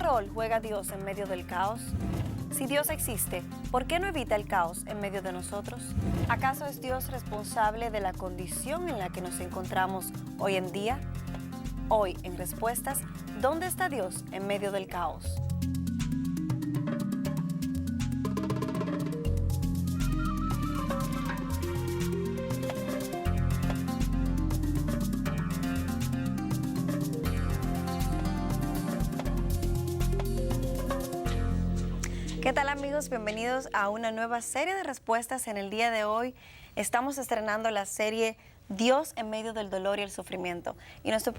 rol juega Dios en medio del caos? Si Dios existe, ¿por qué no evita el caos en medio de nosotros? ¿Acaso es Dios responsable de la condición en la que nos encontramos hoy en día? Hoy, en Respuestas, ¿dónde está Dios en medio del caos? ¿Qué tal, amigos? Bienvenidos a una nueva serie de respuestas. En el día de hoy estamos estrenando la serie Dios en medio del dolor y el sufrimiento. Y nuestro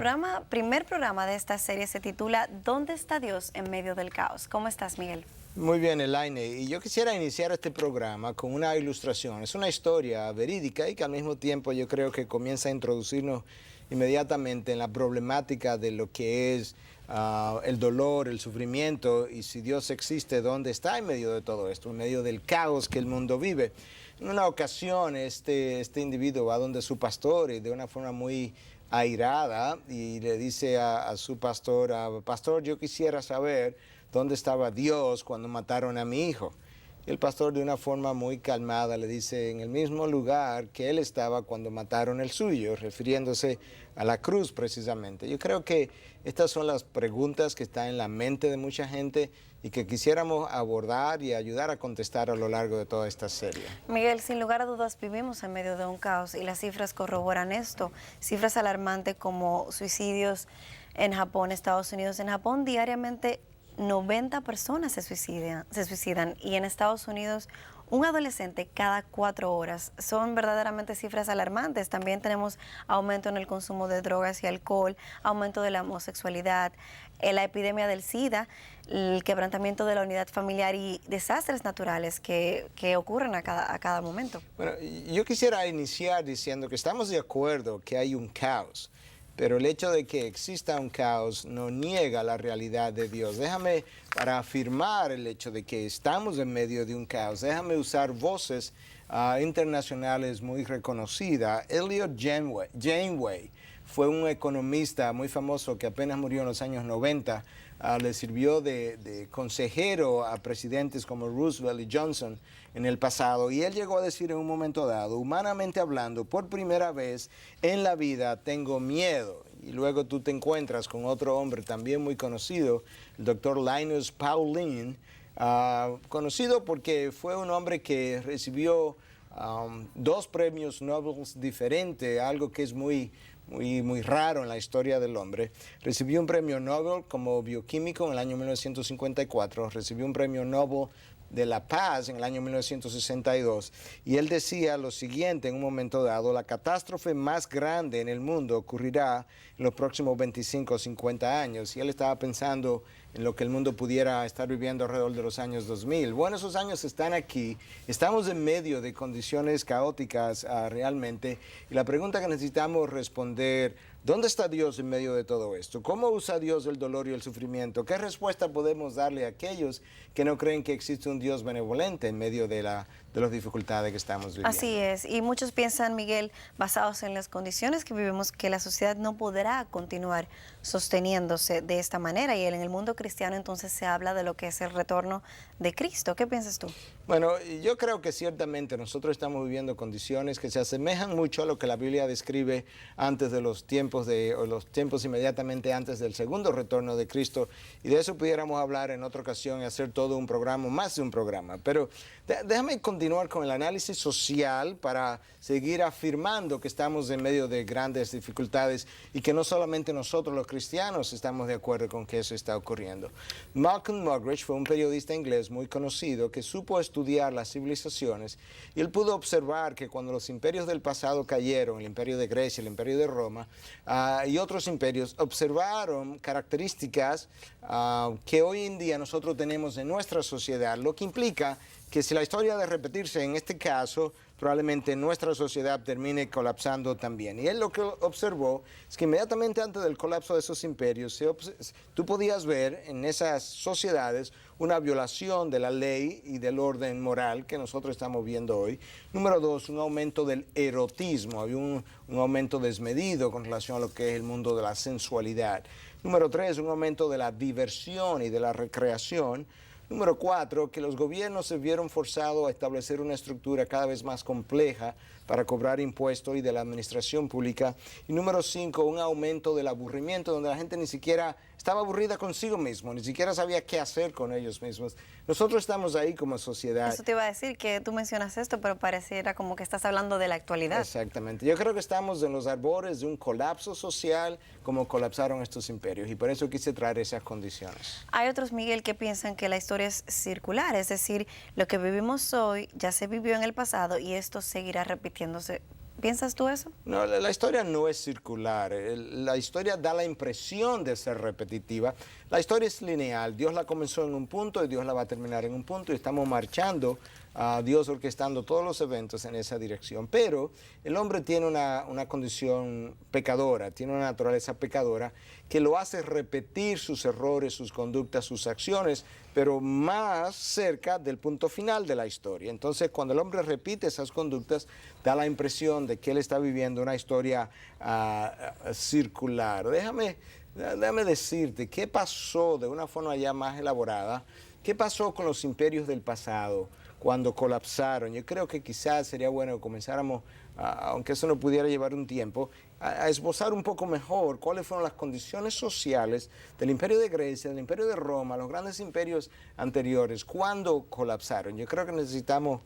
primer programa de esta serie se titula ¿Dónde está Dios en medio del caos? ¿Cómo estás, Miguel? Muy bien, Elaine. Y yo quisiera iniciar este programa con una ilustración. Es una historia verídica y que al mismo tiempo yo creo que comienza a introducirnos inmediatamente en la problemática de lo que es el dolor, el sufrimiento, y si Dios existe, ¿dónde está en medio de todo esto? En medio del caos que el mundo vive. En una ocasión, este individuo va donde su pastor y de una forma muy airada y le dice a su pastor, pastor, yo quisiera saber dónde estaba Dios cuando mataron a mi hijo. Y el pastor, de una forma muy calmada, le dice, en el mismo lugar que él estaba cuando mataron el suyo, refiriéndose a la cruz precisamente. Yo creo que estas son las preguntas que están en la mente de mucha gente y que quisiéramos abordar y ayudar a contestar a lo largo de toda esta serie. Miguel, sin lugar a dudas vivimos en medio de un caos y las cifras corroboran esto. Cifras alarmantes como suicidios en Japón, Estados Unidos. En Japón diariamente 90 personas se suicidan y en Estados Unidos un adolescente cada 4 horas. Son verdaderamente cifras alarmantes. También tenemos aumento en el consumo de drogas y alcohol, aumento de la homosexualidad, la epidemia del SIDA, el quebrantamiento de la unidad familiar y desastres naturales que ocurren a cada momento. Bueno, yo quisiera iniciar diciendo que estamos de acuerdo que hay un caos. Pero el hecho de que exista un caos no niega la realidad de Dios. Déjame, para afirmar el hecho de que estamos en medio de un caos, déjame usar voces internacionales muy reconocidas. Elliot Janeway fue un economista muy famoso que apenas murió en los años 90. Le sirvió de consejero a presidentes como Roosevelt y Johnson en el pasado, y él llegó a decir en un momento dado, humanamente hablando, por primera vez en la vida tengo miedo. Y luego tú te encuentras con otro hombre también muy conocido, el doctor Linus Pauling, conocido porque fue un hombre que recibió 2 premios Nobel diferentes, algo que es muy raro en la historia del hombre. Recibió un premio Nobel como bioquímico en el año 1954, recibió un premio Nobel de la Paz en el año 1962, y él decía lo siguiente en un momento dado: la catástrofe más grande en el mundo ocurrirá en los próximos 25 o 50 años, y él estaba pensando en lo que el mundo pudiera estar viviendo alrededor de los años 2000. Bueno, esos años están aquí, estamos en medio de condiciones caóticas realmente, y la pregunta que necesitamos responder: ¿dónde está Dios en medio de todo esto? ¿Cómo usa Dios el dolor y el sufrimiento? ¿Qué respuesta podemos darle a aquellos que no creen que existe un Dios benevolente en medio de las dificultades que estamos viviendo? Así es, y muchos piensan, Miguel, basados en las condiciones que vivimos, que la sociedad no podrá continuar sosteniéndose de esta manera, y en el mundo cristiano entonces se habla de lo que es el retorno de Cristo. ¿Qué piensas tú? Bueno, yo creo que ciertamente nosotros estamos viviendo condiciones que se asemejan mucho a lo que la Biblia describe antes de los tiempos inmediatamente antes del segundo retorno de Cristo, y de eso pudiéramos hablar en otra ocasión y hacer todo un programa, más de un programa. Pero déjame continuar con el análisis social para seguir afirmando que estamos en medio de grandes dificultades y que no solamente nosotros los cristianos estamos de acuerdo con que eso está ocurriendo. Malcolm Muggeridge fue un periodista inglés muy conocido que supo estudiar las civilizaciones, y él pudo observar que cuando los imperios del pasado cayeron, el imperio de Grecia, el imperio de Roma y otros imperios, observaron características que hoy en día nosotros tenemos en nuestra sociedad, lo que implica que si la historia ha de repetirse en este caso, probablemente nuestra sociedad termine colapsando también. Y él lo que observó es que inmediatamente antes del colapso de esos imperios, tú podías ver en esas sociedades una violación de la ley y del orden moral que nosotros estamos viendo hoy. Número 2, un aumento del erotismo, había un aumento desmedido con relación a lo que es el mundo de la sensualidad. Número 3, un aumento de la diversión y de la recreación. Número 4, que los gobiernos se vieron forzados a establecer una estructura cada vez más compleja para cobrar impuestos y de la administración pública. Y número 5, un aumento del aburrimiento, donde la gente ni siquiera estaba aburrida consigo mismo, ni siquiera sabía qué hacer con ellos mismos. Nosotros estamos ahí como sociedad. Eso te iba a decir, que tú mencionas esto, pero pareciera como que estás hablando de la actualidad. Exactamente. Yo creo que estamos en los albores de un colapso social, como colapsaron estos imperios, y por eso quise traer esas condiciones. Hay otros, Miguel, que piensan que la historia es circular, es decir, lo que vivimos hoy ya se vivió en el pasado y esto seguirá repitiéndose. ¿Piensas tú eso? No, la historia no es circular. La historia da la impresión de ser repetitiva. La historia es lineal. Dios la comenzó en un punto y Dios la va a terminar en un punto y estamos marchando a Dios orquestando todos los eventos en esa dirección. Pero el hombre tiene una condición pecadora, tiene una naturaleza pecadora que lo hace repetir sus errores, sus conductas, sus acciones, pero más cerca del punto final de la historia. Entonces, cuando el hombre repite esas conductas, da la impresión de que él está viviendo una historia circular. Déjame decirte, ¿qué pasó de una forma ya más elaborada? ¿Qué pasó con los imperios del pasado cuando colapsaron? Yo creo que quizás sería bueno que comenzáramos, aunque eso nos pudiera llevar un tiempo, a esbozar un poco mejor cuáles fueron las condiciones sociales del imperio de Grecia, del imperio de Roma, los grandes imperios anteriores, cuando colapsaron. Yo creo que necesitamos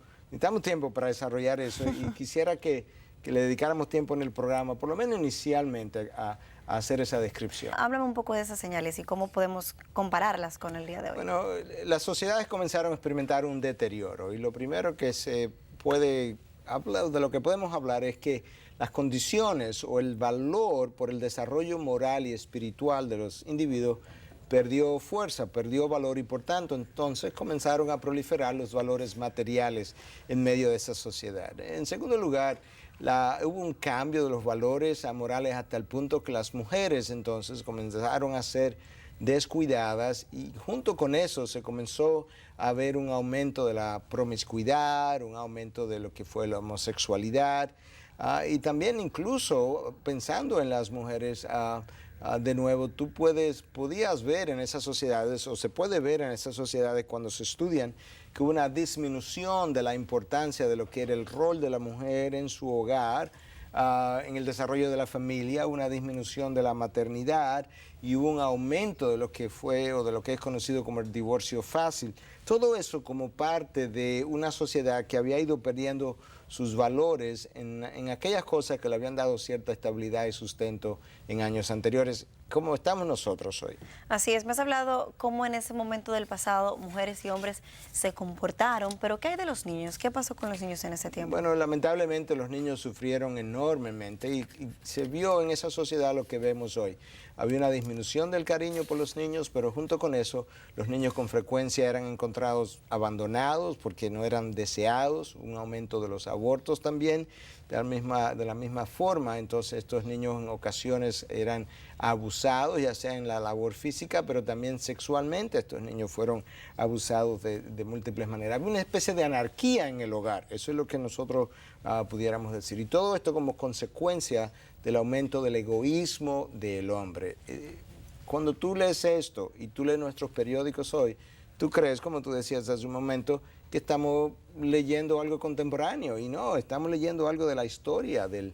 tiempo para desarrollar eso y quisiera que le dedicáramos tiempo en el programa, por lo menos inicialmente, a hacer esa descripción. Háblame un poco de esas señales y cómo podemos compararlas con el día de hoy. Bueno, las sociedades comenzaron a experimentar un deterioro y lo primero que se puede hablar, de lo que podemos hablar es que las condiciones o el valor por el desarrollo moral y espiritual de los individuos perdió fuerza, perdió valor y por tanto entonces comenzaron a proliferar los valores materiales en medio de esa sociedad. En segundo lugar, hubo un cambio de los valores morales hasta el punto que las mujeres entonces comenzaron a ser descuidadas y junto con eso se comenzó a ver un aumento de la promiscuidad, un aumento de lo que fue la homosexualidad y también incluso pensando en las mujeres, de nuevo, podías ver en esas sociedades, o se puede ver en esas sociedades cuando se estudian, que hubo una disminución de la importancia de lo que era el rol de la mujer en su hogar, en el desarrollo de la familia, una disminución de la maternidad y hubo un aumento de lo que fue o de lo que es conocido como el divorcio fácil. Todo eso como parte de una sociedad que había ido perdiendo sus valores en aquellas cosas que le habían dado cierta estabilidad y sustento en años anteriores, como estamos nosotros hoy. Así es, me has hablado cómo en ese momento del pasado mujeres y hombres se comportaron, pero ¿qué hay de los niños? ¿Qué pasó con los niños en ese tiempo? Bueno, lamentablemente los niños sufrieron enormemente y se vio en esa sociedad lo que vemos hoy. Había una disminución del cariño por los niños, pero junto con eso los niños con frecuencia eran encontrados abandonados porque no eran deseados, un aumento de los abortos también, de la misma forma. Entonces estos niños en ocasiones eran abusados, ya sea en la labor física, pero también sexualmente. Estos niños fueron abusados de múltiples maneras. Había una especie de anarquía en el hogar, eso es lo que nosotros pudiéramos decir. Y todo esto como consecuencia del aumento del egoísmo del hombre. Cuando tú lees esto y tú lees nuestros periódicos hoy, tú crees, como tú decías hace un momento, que estamos leyendo algo contemporáneo y no, estamos leyendo algo de la historia del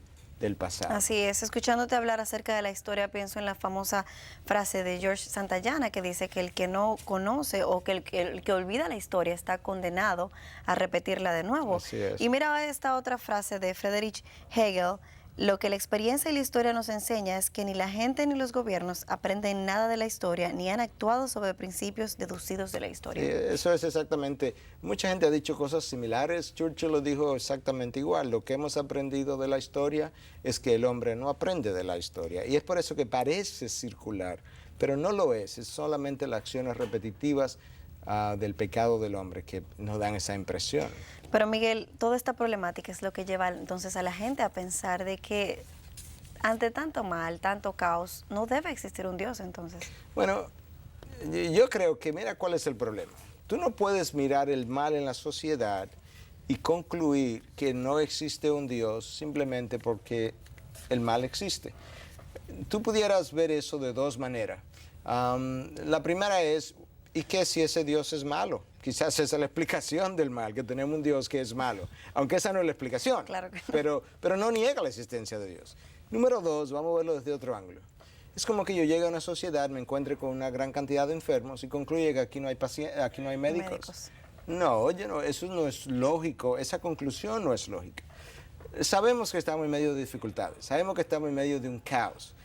pasado. Así es, escuchándote hablar acerca de la historia, pienso en la famosa frase de George Santayana que dice que el que no conoce o que el que olvida la historia está condenado a repetirla de nuevo. Así es. Y mira esta otra frase de Friedrich Hegel: lo que la experiencia y la historia nos enseña es que ni la gente ni los gobiernos aprenden nada de la historia ni han actuado sobre principios deducidos de la historia. Sí, eso es exactamente. Mucha gente ha dicho cosas similares. Churchill lo dijo exactamente igual. Lo que hemos aprendido de la historia es que el hombre no aprende de la historia. Y es por eso que parece circular, pero no lo es. Es solamente las acciones repetitivas del pecado del hombre que nos dan esa impresión. Pero Miguel, toda esta problemática es lo que lleva entonces a la gente a pensar de que ante tanto mal, tanto caos, no debe existir un Dios entonces. Bueno, yo creo que mira cuál es el problema. Tú no puedes mirar el mal en la sociedad y concluir que no existe un Dios simplemente porque el mal existe. Tú pudieras ver eso de dos maneras. La primera es, ¿y qué si ese Dios es malo? Quizás esa es la explicación del mal, que tenemos un Dios que es malo. Aunque esa no es la explicación, Claro que no. pero no niega la existencia de Dios. Número dos, vamos a verlo desde otro ángulo. Es como que yo llegue a una sociedad, me encuentre con una gran cantidad de enfermos y concluye que aquí no hay aquí no hay médicos. No, oye, no, eso no es lógico, esa conclusión no es lógica. Sabemos que estamos en medio de dificultades, sabemos que estamos en medio de un caos,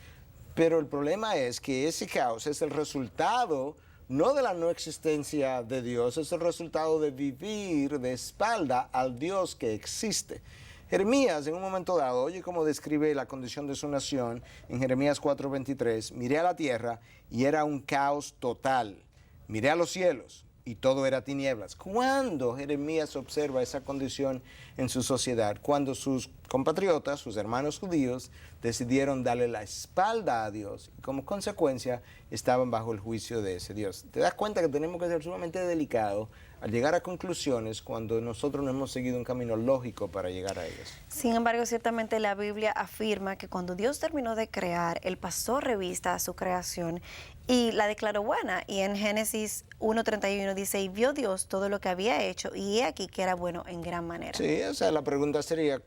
pero el problema es que ese caos es el resultado no de la no existencia de Dios, es el resultado de vivir de espalda al Dios que existe. Jeremías, en un momento dado, oye cómo describe la condición de su nación en Jeremías 4:23. Miré a la tierra y era un caos total. Miré a los cielos y todo era tinieblas. ¿Cuándo Jeremías observa esa condición en su sociedad? Cuando sus compatriotas, sus hermanos judíos, decidieron darle la espalda a Dios y como consecuencia estaban bajo el juicio de ese Dios. ¿Te das cuenta que tenemos que ser sumamente delicados al llegar a conclusiones cuando nosotros no hemos seguido un camino lógico para llegar a ellas? Sin embargo, ciertamente la Biblia afirma que cuando Dios terminó de crear, Él pasó revista a su creación y la declaró buena. Y en Génesis 1:31 dice, y vio Dios todo lo que había hecho, y he aquí que era bueno en gran manera. Sí, o sea, la pregunta sería,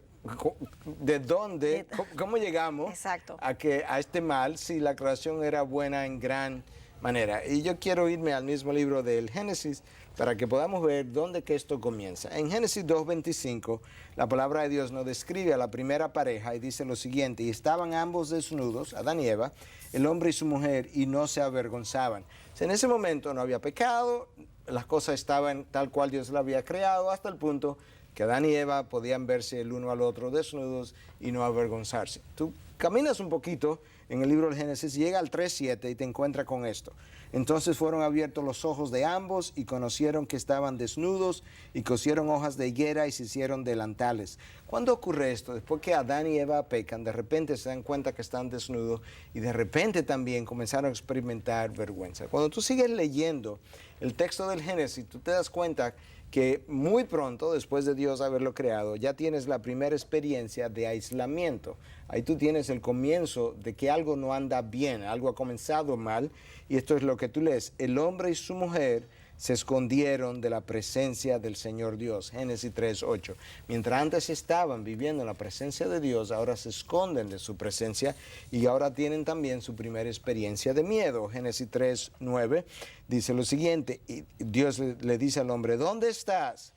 ¿de dónde, cómo llegamos Exacto. a este mal si la creación era buena en gran manera? Y yo quiero irme al mismo libro del Génesis para que podamos ver dónde que esto comienza. En Génesis 2:25, la palabra de Dios nos describe a la primera pareja y dice lo siguiente, y estaban ambos desnudos, Adán y Eva, el hombre y su mujer, y no se avergonzaban. O sea, en ese momento no había pecado, las cosas estaban tal cual Dios las había creado, hasta el punto que Adán y Eva podían verse el uno al otro desnudos y no avergonzarse. Tú caminas un poquito en el libro del Génesis, llega al 3:7 y te encuentras con esto. Entonces fueron abiertos los ojos de ambos y conocieron que estaban desnudos y cosieron hojas de higuera y se hicieron delantales. ¿Cuándo ocurre esto? Después que Adán y Eva pecan, de repente se dan cuenta que están desnudos y de repente también comenzaron a experimentar vergüenza. Cuando tú sigues leyendo el texto del Génesis, tú te das cuenta que muy pronto, después de Dios haberlo creado, ya tienes la primera experiencia de aislamiento. Ahí tú tienes el comienzo de que algo no anda bien, algo ha comenzado mal, y esto es lo que tú lees. El hombre y su mujer se escondieron de la presencia del Señor Dios. Génesis 3:8. Mientras antes estaban viviendo en la presencia de Dios, ahora se esconden de su presencia y ahora tienen también su primera experiencia de miedo. Génesis 3:9 dice lo siguiente, y Dios le dice al hombre, ¿dónde estás?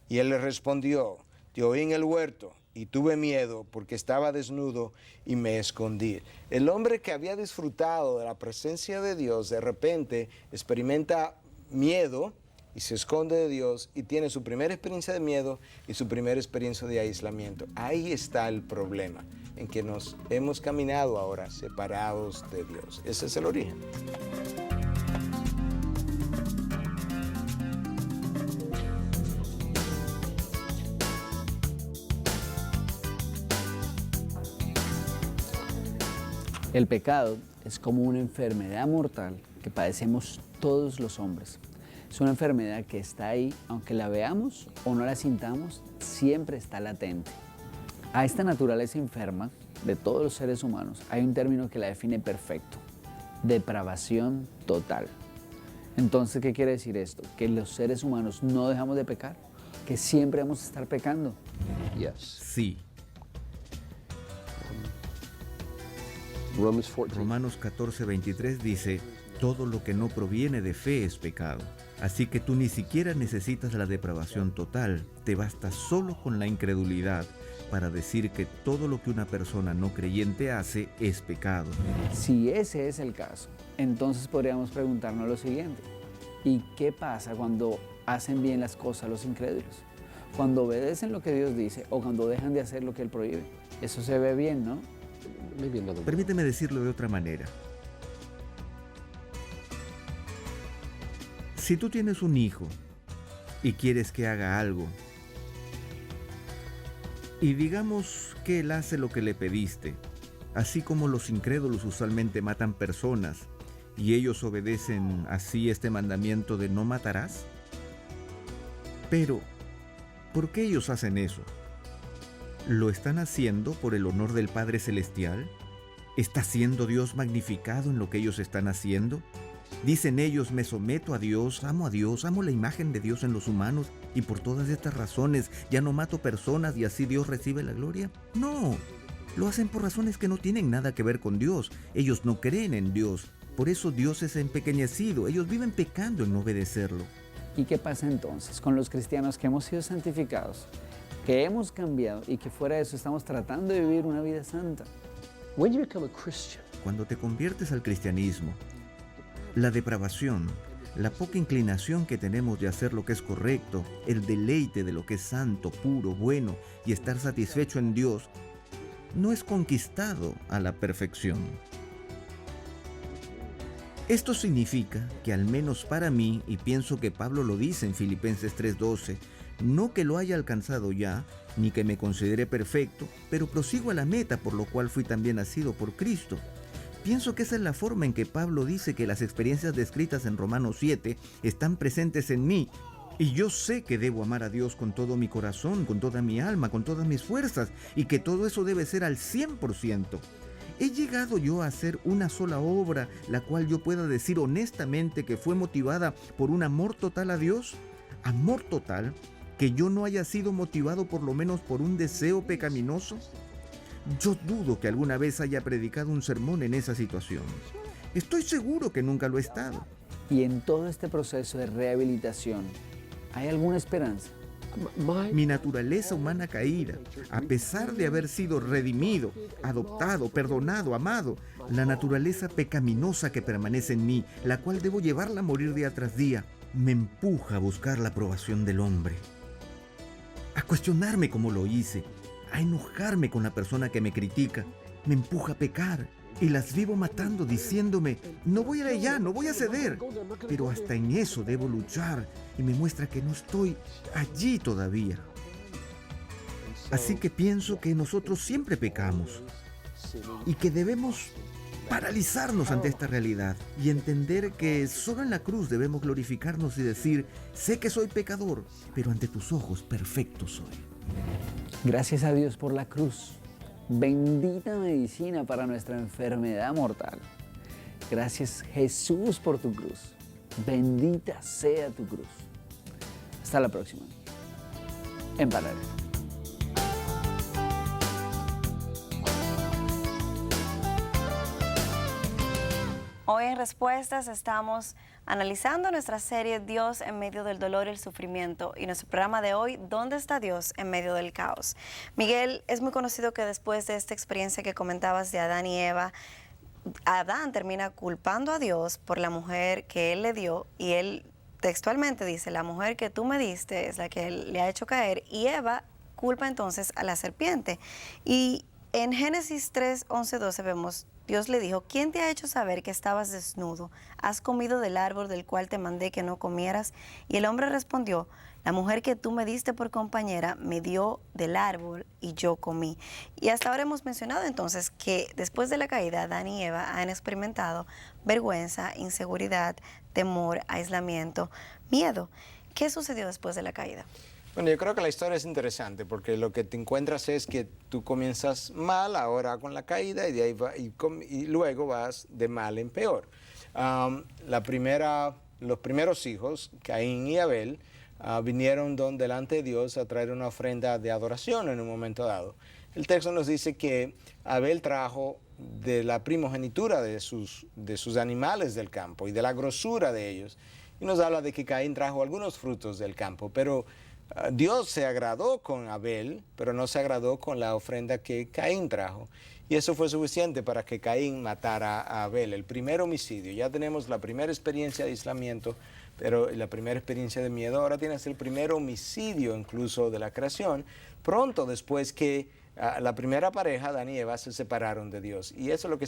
Y él le respondió, te oí en el huerto y tuve miedo porque estaba desnudo y me escondí. El hombre que había disfrutado de la presencia de Dios, de repente experimenta miedo y se esconde de Dios y tiene su primera experiencia de miedo y su primera experiencia de aislamiento. Ahí está el problema, en que nos hemos caminado ahora separados de Dios. Ese es el origen. El pecado es como una enfermedad mortal que padecemos todos los hombres. Es una enfermedad que está ahí, aunque la veamos o no la sintamos, siempre está latente. A esta naturaleza enferma de todos los seres humanos hay un término que la define perfecto: depravación total. Entonces, ¿qué quiere decir esto? Que los seres humanos no dejamos de pecar, que siempre vamos a estar pecando. Sí. Romanos 14:23 dice, todo lo que no proviene de fe es pecado. Así que tú ni siquiera necesitas la depravación total, te basta solo con la incredulidad para decir que todo lo que una persona no creyente hace es pecado. Si ese es el caso, entonces podríamos preguntarnos lo siguiente: ¿y qué pasa cuando hacen bien las cosas los incrédulos? Cuando obedecen lo que Dios dice o cuando dejan de hacer lo que Él prohíbe. Eso se ve bien, ¿no? Permíteme decirlo de otra manera. Si tú tienes un hijo y quieres que haga algo, y digamos que él hace lo que le pediste, así como los incrédulos usualmente matan personas, y ellos obedecen así este mandamiento de no matarás. Pero, ¿por qué ellos hacen eso? ¿Lo están haciendo por el honor del Padre Celestial? ¿Está siendo Dios magnificado en lo que ellos están haciendo? Dicen ellos, me someto a Dios, amo la imagen de Dios en los humanos y por todas estas razones ya no mato personas y así Dios recibe la gloria. No, lo hacen por razones que no tienen nada que ver con Dios. Ellos no creen en Dios, por eso Dios es empequeñecido. Ellos viven pecando en no obedecerlo. ¿Y qué pasa entonces con los cristianos que hemos sido santificados, que hemos cambiado y que fuera de eso estamos tratando de vivir una vida santa? When you become a Christian, Cuando te conviertes al cristianismo, la depravación, la poca inclinación que tenemos de hacer lo que es correcto, el deleite de lo que es santo, puro, bueno y estar satisfecho en Dios, no es conquistado a la perfección. Esto significa que al menos para mí, y pienso que Pablo lo dice en Filipenses 3:12, no que lo haya alcanzado ya, ni que me considere perfecto, pero prosigo a la meta por lo cual fui también nacido por Cristo. Pienso que esa es la forma en que Pablo dice que las experiencias descritas en Romanos 7 están presentes en mí, y yo sé que debo amar a Dios con todo mi corazón, con toda mi alma, con todas mis fuerzas, y que todo eso debe ser al 100%. ¿He llegado yo a hacer una sola obra, la cual yo pueda decir honestamente que fue motivada por un amor total a Dios? ¿Amor total que yo no haya sido motivado por lo menos por un deseo pecaminoso? Yo dudo que alguna vez haya predicado un sermón en esa situación. Estoy seguro que nunca lo he estado. Y en todo este proceso de rehabilitación, ¿hay alguna esperanza? Mi naturaleza humana caída, a pesar de haber sido redimido, adoptado, perdonado, amado, la naturaleza pecaminosa que permanece en mí, la cual debo llevarla a morir día tras día, me empuja a buscar la aprobación del hombre, a cuestionarme como lo hice, a enojarme con la persona que me critica, me empuja a pecar y las vivo matando diciéndome, no voy a ir allá, no voy a ceder, pero hasta en eso debo luchar y me muestra que no estoy allí todavía. Así que pienso que nosotros siempre pecamos y que debemos paralizarnos ante esta realidad y entender que solo en la cruz debemos glorificarnos y decir, sé que soy pecador, pero ante tus ojos perfecto soy. Gracias a Dios por la cruz, bendita medicina para nuestra enfermedad mortal. Gracias Jesús por tu cruz, bendita sea tu cruz. Hasta la próxima, en Paralelo. Hoy en Respuestas estamos analizando nuestra serie Dios en medio del dolor y el sufrimiento y nuestro programa de hoy, ¿dónde está Dios en medio del caos? Miguel, es muy conocido que después de esta experiencia que comentabas de Adán y Eva, Adán termina culpando a Dios por la mujer que él le dio y él textualmente dice, la mujer que tú me diste es la que él le ha hecho caer, y Eva culpa entonces a la serpiente. Y en Génesis 3, 11, 12 vemos, Dios le dijo, ¿quién te ha hecho saber que estabas desnudo? ¿Has comido del árbol del cual te mandé que no comieras? Y el hombre respondió, la mujer que tú me diste por compañera me dio del árbol y yo comí. Y hasta ahora hemos mencionado entonces que después de la caída, Adán y Eva han experimentado vergüenza, inseguridad, temor, aislamiento, miedo. ¿Qué sucedió después de la caída? Bueno, yo creo que la historia es interesante porque lo que te encuentras es que tú comienzas mal ahora con la caída y de ahí y luego vas de mal en peor. Los primeros hijos, Caín y Abel, vinieron delante de Dios a traer una ofrenda de adoración en un momento dado. El texto nos dice que Abel trajo de la primogenitura de sus animales del campo y de la grosura de ellos. Y nos habla de que Caín trajo algunos frutos del campo, pero Dios se agradó con Abel, pero no se agradó con la ofrenda que Caín trajo. Y eso fue suficiente para que Caín matara a Abel, el primer homicidio. Ya tenemos la primera experiencia de aislamiento, pero la primera experiencia de miedo. Ahora tienes el primer homicidio incluso de la creación, pronto después que la primera pareja, Adán y Eva, se separaron de Dios. Y eso es lo que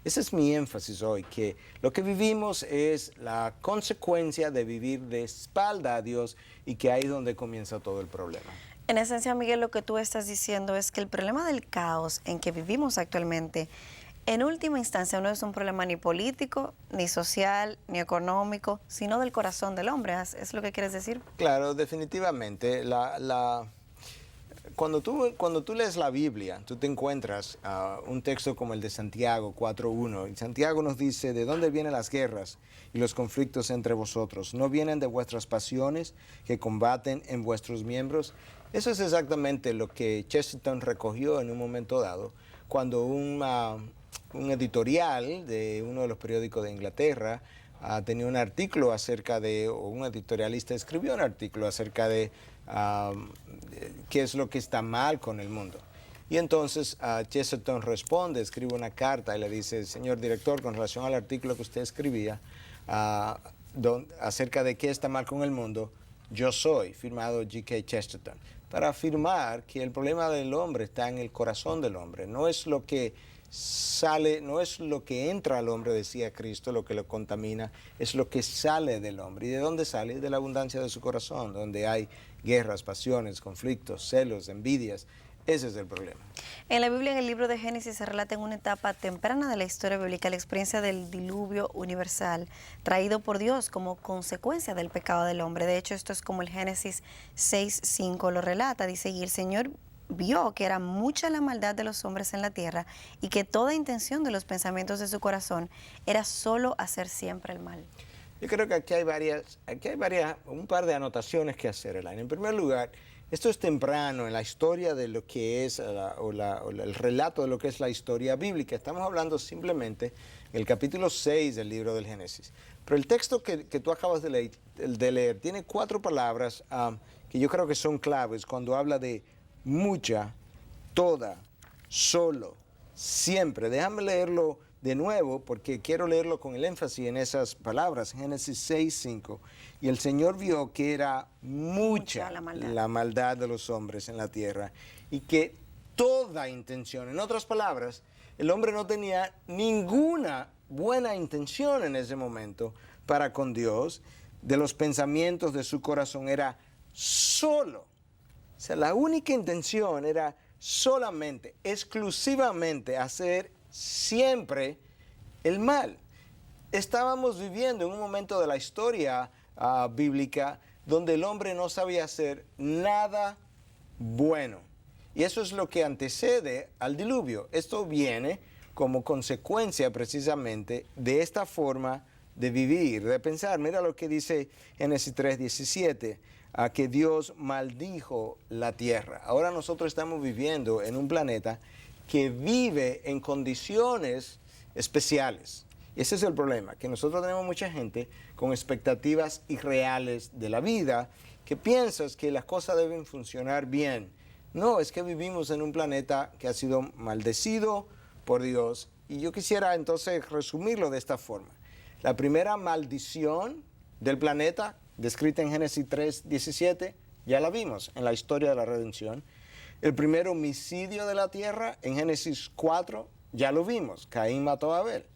ese es mi énfasis hoy, que lo que vivimos es la consecuencia de vivir de espalda a Dios y que ahí es donde comienza todo el problema. En esencia, Miguel, lo que tú estás diciendo es que el problema del caos en que vivimos actualmente, en última instancia, no es un problema ni político, ni social, ni económico, sino del corazón del hombre. ¿Es lo que quieres decir? Claro, definitivamente. cuando tú lees la Biblia, tú te encuentras un texto como el de Santiago 4:1. Y Santiago nos dice, ¿de dónde vienen las guerras y los conflictos entre vosotros? ¿No vienen de vuestras pasiones que combaten en vuestros miembros? Eso es exactamente lo que Chesterton recogió en un momento dado, cuando un editorial de uno de los periódicos de Inglaterra tenía un artículo acerca de, o un editorialista escribió un artículo acerca de qué es lo que está mal con el mundo. Y entonces Chesterton responde, escribe una carta y le dice, señor director, con relación al artículo que usted escribía acerca de qué está mal con el mundo, yo soy, firmado G.K. Chesterton, para afirmar que el problema del hombre está en el corazón del hombre, no es lo que sale, no es lo que entra al hombre, decía Cristo, lo que lo contamina, es lo que sale del hombre. ¿Y de dónde sale? De la abundancia de su corazón, donde hay guerras, pasiones, conflictos, celos, envidias. Ese es el problema. En la Biblia, en el libro de Génesis, se relata en una etapa temprana de la historia bíblica la experiencia del diluvio universal traído por Dios como consecuencia del pecado del hombre. De hecho, esto es como el Génesis 6:5 lo relata. Dice, y el Señor vio que era mucha la maldad de los hombres en la tierra y que toda intención de los pensamientos de su corazón era solo hacer siempre el mal. Yo creo que aquí hay un par de anotaciones que hacer, Elaine. En primer lugar, esto es temprano en la historia de lo que es, el relato de lo que es la historia bíblica. Estamos hablando simplemente del capítulo 6 del libro del Génesis. Pero el texto que tú acabas de leer tiene 4 palabras que yo creo que son claves cuando habla de mucha, toda, solo, siempre. Déjame leerlo de nuevo porque quiero leerlo con el énfasis en esas palabras. Génesis 6:5. Y el Señor vio que era mucha la maldad de los hombres en la tierra y que toda intención, en otras palabras, el hombre no tenía ninguna buena intención en ese momento para con Dios, de los pensamientos de su corazón era solo. O sea, la única intención era solamente, exclusivamente hacer siempre el mal. Estábamos viviendo en un momento de la historia bíblica donde el hombre no sabía hacer nada bueno. Y eso es lo que antecede al diluvio. Esto viene como consecuencia precisamente de esta forma de vivir, de pensar. Mira lo que dice Génesis 3:17. A que Dios maldijo la tierra. Ahora nosotros estamos viviendo en un planeta que vive en condiciones especiales. Y ese es el problema, que nosotros tenemos mucha gente con expectativas irreales de la vida, que piensas que las cosas deben funcionar bien. No, es que vivimos en un planeta que ha sido maldecido por Dios. Y yo quisiera entonces resumirlo de esta forma. La primera maldición del planeta, descrita en Génesis 3:17, ya la vimos en la historia de la redención. El primer homicidio de la tierra, en Génesis 4, ya lo vimos, Caín mató a Abel.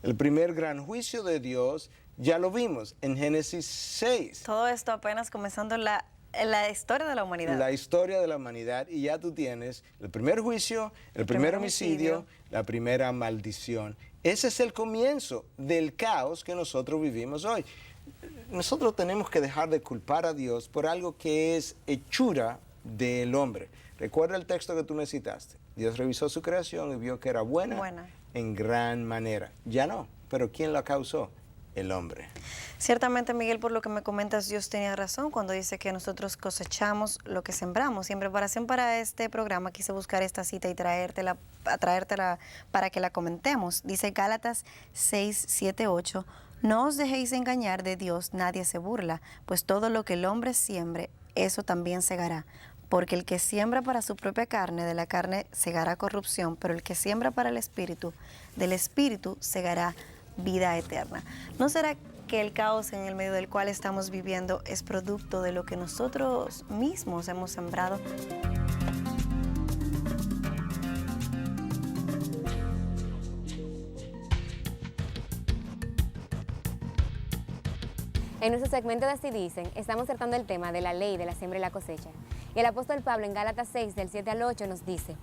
El primer gran juicio de Dios, ya lo vimos, en Génesis 6. Todo esto apenas comenzando la historia de la humanidad. La historia de la humanidad, y ya tú tienes el primer juicio, el primer homicidio, la primera maldición. Ese es el comienzo del caos que nosotros vivimos hoy. Nosotros tenemos que dejar de culpar a Dios por algo que es hechura del hombre. Recuerda el texto que tú me citaste. Dios revisó su creación y vio que era buena en gran manera. Ya no, pero ¿quién la causó? El hombre. Ciertamente, Miguel, por lo que me comentas, Dios tenía razón cuando dice que nosotros cosechamos lo que sembramos. Y en preparación para este programa quise buscar esta cita y traértela para que la comentemos. Dice Gálatas 6:7-8. No os dejéis engañar, de Dios nadie se burla, pues todo lo que el hombre siembre, eso también segará. Porque el que siembra para su propia carne, de la carne segará corrupción, pero el que siembra para el Espíritu, del Espíritu segará vida eterna. ¿No será que el caos en el medio del cual estamos viviendo es producto de lo que nosotros mismos hemos sembrado? En nuestro segmento de Así Dicen, estamos tratando el tema de la ley de la siembra y la cosecha. Y el apóstol Pablo en Gálatas 6, del 7 al 8, nos dice: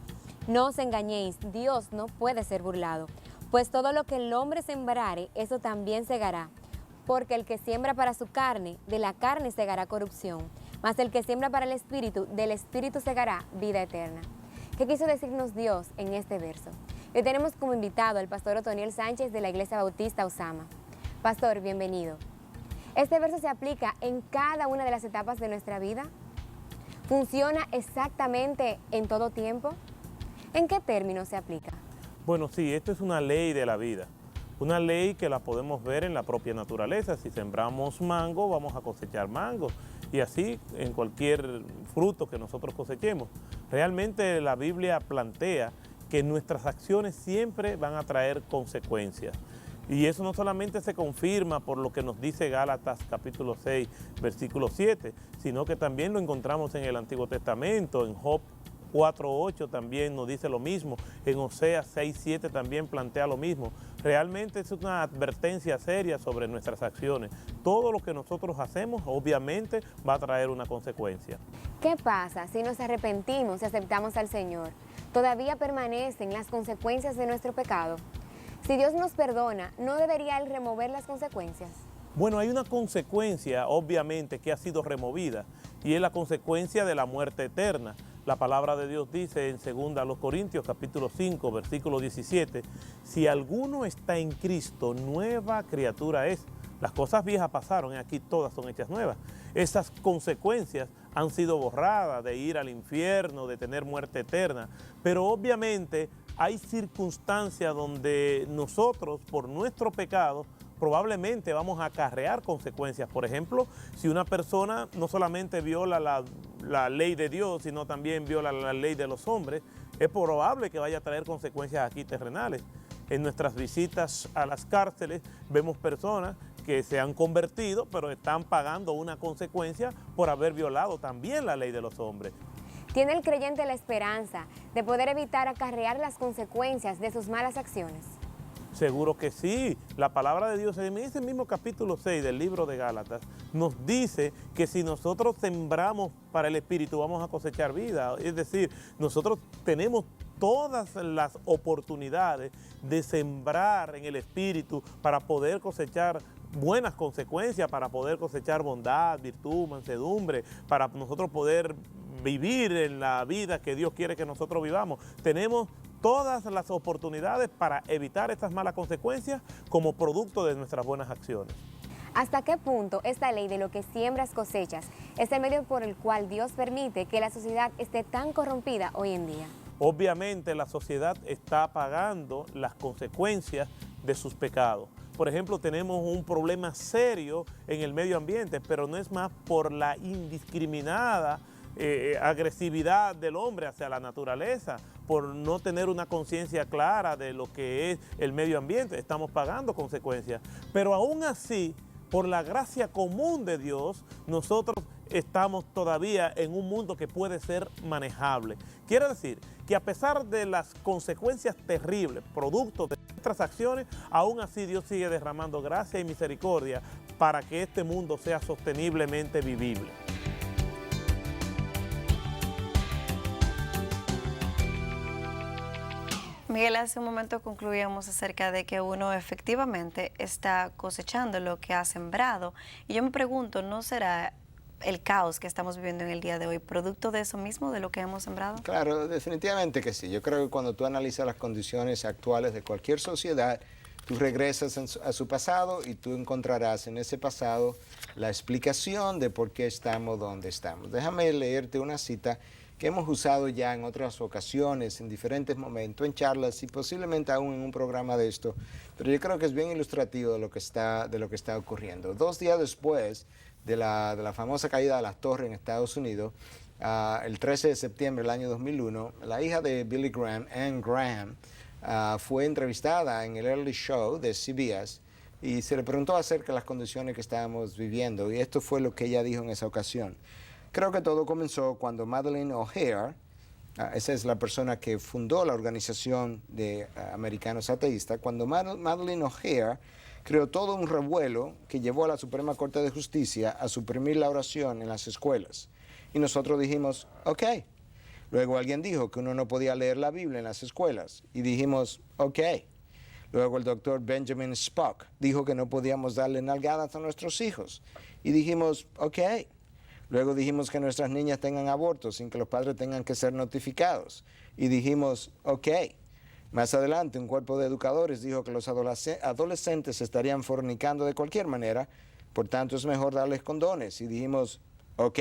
no os engañéis, Dios no puede ser burlado, pues todo lo que el hombre sembrare, eso también segará. Porque el que siembra para su carne, de la carne segará corrupción, mas el que siembra para el Espíritu, del Espíritu segará vida eterna. ¿Qué quiso decirnos Dios en este verso? Hoy tenemos como invitado al pastor Otoniel Sánchez de la Iglesia Bautista Osama. Pastor, bienvenido. ¿Este verso se aplica en cada una de las etapas de nuestra vida? ¿Funciona exactamente en todo tiempo? ¿En qué términos se aplica? Bueno, sí, esto es una ley de la vida. Una ley que la podemos ver en la propia naturaleza. Si sembramos mango, vamos a cosechar mango. Y así en cualquier fruto que nosotros cosechemos. Realmente la Biblia plantea que nuestras acciones siempre van a traer consecuencias. Y eso no solamente se confirma por lo que nos dice Gálatas capítulo 6, versículo 7, sino que también lo encontramos en el Antiguo Testamento, en Job 4:8 también nos dice lo mismo, en Oseas 6:7 también plantea lo mismo. Realmente es una advertencia seria sobre nuestras acciones. Todo lo que nosotros hacemos obviamente va a traer una consecuencia. ¿Qué pasa si nos arrepentimos y aceptamos al Señor? ¿Todavía permanecen las consecuencias de nuestro pecado? Si Dios nos perdona, ¿no debería Él remover las consecuencias? Bueno, hay una consecuencia obviamente que ha sido removida y es la consecuencia de la muerte eterna. La palabra de Dios dice en 2 Corintios capítulo 5, versículo 17, si alguno está en Cristo, nueva criatura es. Las cosas viejas pasaron y aquí todas son hechas nuevas. Esas consecuencias han sido borradas de ir al infierno, de tener muerte eterna, pero obviamente hay circunstancias donde nosotros, por nuestro pecado, probablemente vamos a acarrear consecuencias. Por ejemplo, si una persona no solamente viola la ley de Dios, sino también viola la ley de los hombres, es probable que vaya a traer consecuencias aquí terrenales. En nuestras visitas a las cárceles vemos personas que se han convertido, pero están pagando una consecuencia por haber violado también la ley de los hombres. ¿Tiene el creyente la esperanza de poder evitar acarrear las consecuencias de sus malas acciones? Seguro que sí. La palabra de Dios en ese mismo capítulo 6 del libro de Gálatas nos dice que si nosotros sembramos para el Espíritu vamos a cosechar vida. Es decir, nosotros tenemos todas las oportunidades de sembrar en el Espíritu para poder cosechar buenas consecuencias, para poder cosechar bondad, virtud, mansedumbre, para nosotros poder vivir en la vida que Dios quiere que nosotros vivamos. Tenemos todas las oportunidades para evitar estas malas consecuencias como producto de nuestras buenas acciones. ¿Hasta qué punto esta ley de lo que siembras cosechas es el medio por el cual Dios permite que la sociedad esté tan corrompida hoy en día? Obviamente la sociedad está pagando las consecuencias de sus pecados. Por ejemplo, tenemos un problema serio en el medio ambiente, pero no es más por la indiscriminada agresividad del hombre hacia la naturaleza, por no tener una conciencia clara de lo que es el medio ambiente. Estamos pagando consecuencias. Pero aún así, por la gracia común de Dios, nosotros estamos todavía en un mundo que puede ser manejable. Quiere decir que a pesar de las consecuencias terribles, producto de nuestras acciones, aún así Dios sigue derramando gracia y misericordia para que este mundo sea sosteniblemente vivible. Miguel, hace un momento concluíamos acerca de que uno efectivamente está cosechando lo que ha sembrado. Y yo me pregunto, ¿no será el caos que estamos viviendo en el día de hoy producto de eso mismo, de lo que hemos sembrado? Claro, definitivamente que sí. Yo creo que cuando tú analizas las condiciones actuales de cualquier sociedad, tú regresas a su pasado y tú encontrarás en ese pasado la explicación de por qué estamos donde estamos. Déjame leerte una cita que hemos usado ya en otras ocasiones, en diferentes momentos, en charlas y posiblemente aún en un programa de esto, pero yo creo que es bien ilustrativo de lo que está ocurriendo. 2 días después de la famosa caída de las torres en Estados Unidos, el 13 de septiembre del año 2001, la hija de Billy Graham, Anne Graham, fue entrevistada en el Early Show de CBS y se le preguntó acerca de las condiciones que estábamos viviendo, y esto fue lo que ella dijo en esa ocasión. Creo que todo comenzó cuando Madeleine O'Hair, esa es la persona que fundó la organización de americanos ateístas, cuando Madeleine O'Hair creó todo un revuelo que llevó a la Suprema Corte de Justicia a suprimir la oración en las escuelas. Y nosotros dijimos, ok. Luego alguien dijo que uno no podía leer la Biblia en las escuelas y dijimos, ok. Luego el doctor Benjamin Spock dijo que no podíamos darle nalgadas a nuestros hijos y dijimos, ok. Luego dijimos que nuestras niñas tengan abortos sin que los padres tengan que ser notificados. Y dijimos, ok. Más adelante, un cuerpo de educadores dijo que los adolescentes estarían fornicando de cualquier manera, por tanto es mejor darles condones. Y dijimos, ok.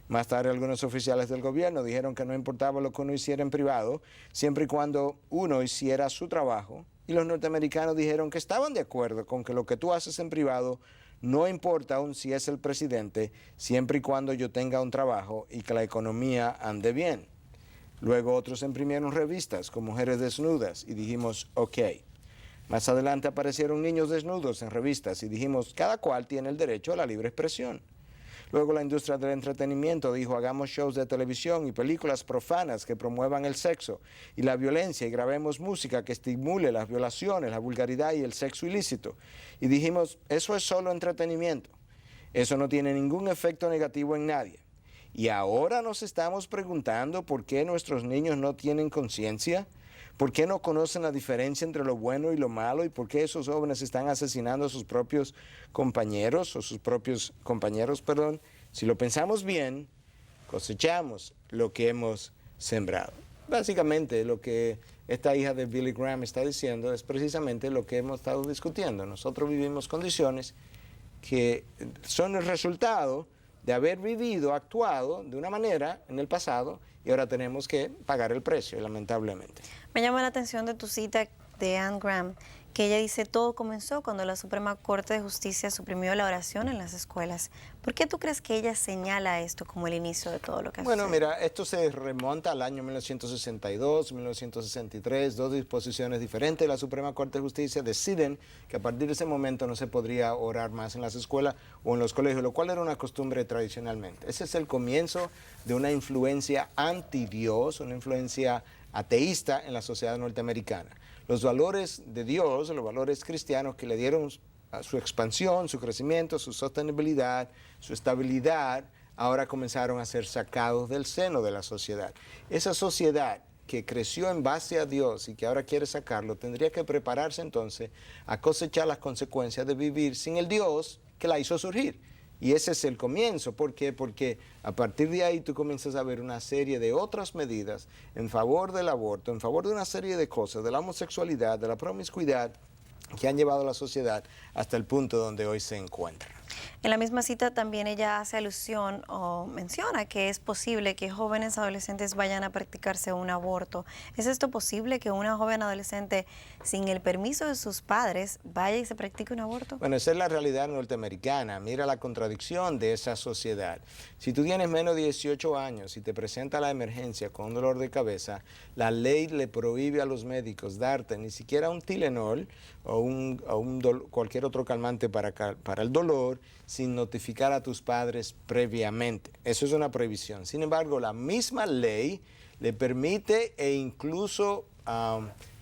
Más tarde, algunos oficiales del gobierno dijeron que no importaba lo que uno hiciera en privado, siempre y cuando uno hiciera su trabajo. Y los norteamericanos dijeron que estaban de acuerdo con que lo que tú haces en privado no importa aún si es el presidente, siempre y cuando yo tenga un trabajo y que la economía ande bien. Luego otros imprimieron revistas con mujeres desnudas y dijimos, ok. Más adelante aparecieron niños desnudos en revistas y dijimos, cada cual tiene el derecho a la libre expresión. Luego la industria del entretenimiento dijo, hagamos shows de televisión y películas profanas que promuevan el sexo y la violencia y grabemos música que estimule las violaciones, la vulgaridad y el sexo ilícito. Y dijimos, eso es solo entretenimiento. Eso no tiene ningún efecto negativo en nadie. Y ahora nos estamos preguntando por qué nuestros niños no tienen conciencia, por qué no conocen la diferencia entre lo bueno y lo malo y por qué esos jóvenes están asesinando a sus propios compañeros Si lo pensamos bien, cosechamos lo que hemos sembrado. Básicamente lo que esta hija de Billy Graham está diciendo es precisamente lo que hemos estado discutiendo. Nosotros vivimos condiciones que son el resultado de haber vivido, actuado de una manera en el pasado y ahora tenemos que pagar el precio, lamentablemente. Me llama la atención de tu cita de Anne Graham, que ella dice, todo comenzó cuando la Suprema Corte de Justicia suprimió la oración en las escuelas. ¿Por qué tú crees que ella señala esto como el inicio de todo lo que ha sucedido? Bueno, mira, esto se remonta al año 1962, 1963, dos disposiciones diferentes de la Suprema Corte de Justicia deciden que a partir de ese momento no se podría orar más en las escuelas o en los colegios, lo cual era una costumbre tradicionalmente. Ese es el comienzo de una influencia anti-Dios, una influencia ateísta en la sociedad norteamericana. Los valores de Dios, los valores cristianos que le dieron su expansión, su crecimiento, su sostenibilidad, su estabilidad, ahora comenzaron a ser sacados del seno de la sociedad. Esa sociedad que creció en base a Dios y que ahora quiere sacarlo, tendría que prepararse entonces a cosechar las consecuencias de vivir sin el Dios que la hizo surgir. Y ese es el comienzo. ¿Por qué? Porque a partir de ahí tú comienzas a ver una serie de otras medidas en favor del aborto, en favor de una serie de cosas, de la homosexualidad, de la promiscuidad, que han llevado a la sociedad hasta el punto donde hoy se encuentra. En la misma cita también ella hace alusión o menciona que es posible que jóvenes adolescentes vayan a practicarse un aborto. ¿Es esto posible que una joven adolescente sin el permiso de sus padres vaya y se practique un aborto? Bueno, esa es la realidad norteamericana. Mira la contradicción de esa sociedad. Si tú tienes menos de 18 años y te presenta la emergencia con un dolor de cabeza, la ley le prohíbe a los médicos darte ni siquiera un Tylenol o cualquier otro calmante para el dolor sin notificar a tus padres previamente. Eso es una prohibición. Sin embargo, la misma ley le permite e incluso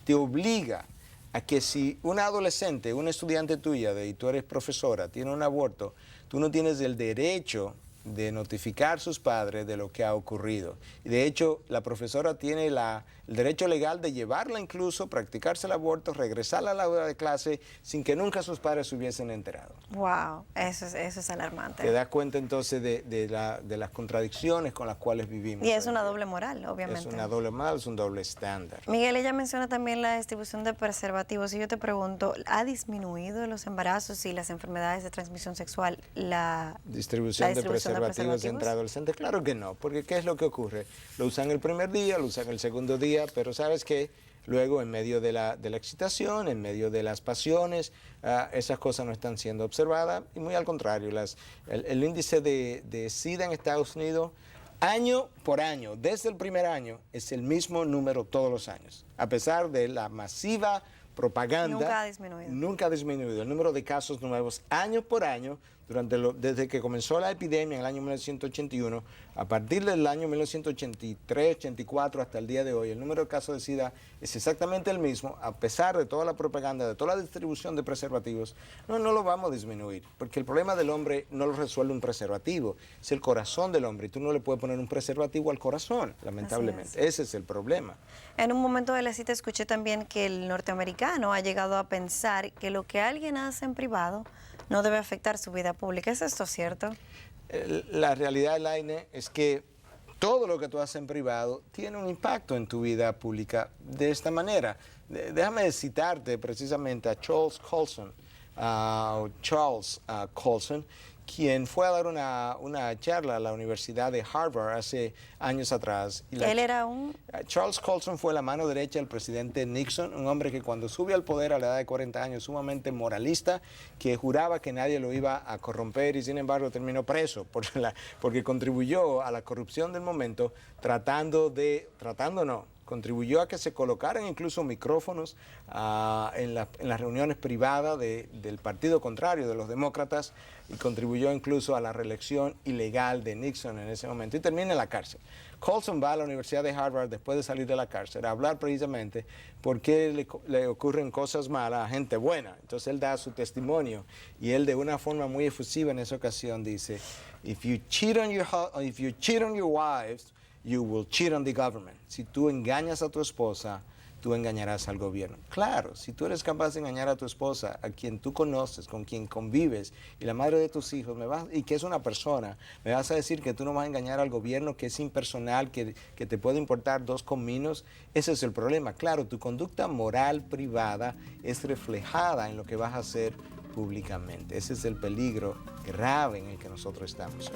te obliga a que si una adolescente, una estudiante tuya y tú eres profesora, tiene un aborto, tú no tienes el derecho de notificar a sus padres de lo que ha ocurrido. Y de hecho, la profesora tiene el derecho legal de llevarla incluso, practicarse el aborto, regresarla a la hora de clase sin que nunca sus padres se hubiesen enterado. Wow, eso es alarmante. Te das cuenta entonces de las contradicciones con las cuales vivimos. Y es una doble moral, obviamente. Es una doble moral, es un doble estándar. Miguel, ella menciona también la distribución de preservativos. Y yo te pregunto, ¿ha disminuido los embarazos y las enfermedades de transmisión sexual la distribución de preservativos entre adolescentes? Claro que no, porque ¿qué es lo que ocurre? Lo usan el primer día, lo usan el segundo día, pero ¿sabes qué? Luego, en medio de la excitación, en medio de las pasiones, esas cosas no están siendo observadas y muy al contrario, el índice de SIDA en Estados Unidos, año por año, desde el primer año, es el mismo número todos los años, a pesar de la masiva propaganda. Nunca ha disminuido. Nunca ha disminuido. El número de casos nuevos, año por año, desde que comenzó la epidemia en el año 1981, a partir del año 1983, 84 hasta el día de hoy, el número de casos de SIDA es exactamente el mismo, a pesar de toda la propaganda, de toda la distribución de preservativos. No lo vamos a disminuir, porque el problema del hombre no lo resuelve un preservativo, es el corazón del hombre, y tú no le puedes poner un preservativo al corazón, lamentablemente. Ese es el problema. En un momento de la cita escuché también que el norteamericano ha llegado a pensar que lo que alguien hace en privado no debe afectar su vida pública. ¿Es esto cierto? La realidad, Elaine, es que todo lo que tú haces en privado tiene un impacto en tu vida pública de esta manera. Déjame citarte precisamente a Charles Colson, quien fue a dar una charla a la Universidad de Harvard hace años atrás. Él era un... Charles Colson fue la mano derecha del presidente Nixon, un hombre que cuando sube al poder a la edad de 40 años, sumamente moralista, que juraba que nadie lo iba a corromper y sin embargo terminó preso porque contribuyó a la corrupción del momento contribuyó a que se colocaran incluso micrófonos en las reuniones privadas del partido contrario, de los demócratas, y contribuyó incluso a la reelección ilegal de Nixon en ese momento, y termina en la cárcel. Colson va a la Universidad de Harvard después de salir de la cárcel a hablar precisamente por qué le ocurren cosas malas a gente buena. Entonces él da su testimonio y él de una forma muy efusiva en esa ocasión dice, if you cheat on your wives, you will cheat on the government. Si tú engañas a tu esposa, tú engañarás al gobierno. Claro, si tú eres capaz de engañar a tu esposa, a quien tú conoces, con quien convives, y la madre de tus hijos, y que es una persona, me vas a decir que tú no vas a engañar al gobierno, que es impersonal, que te puede importar dos cominos. Ese es el problema. Claro, tu conducta moral privada es reflejada en lo que vas a hacer públicamente. Ese es el peligro grave en el que nosotros estamos hoy.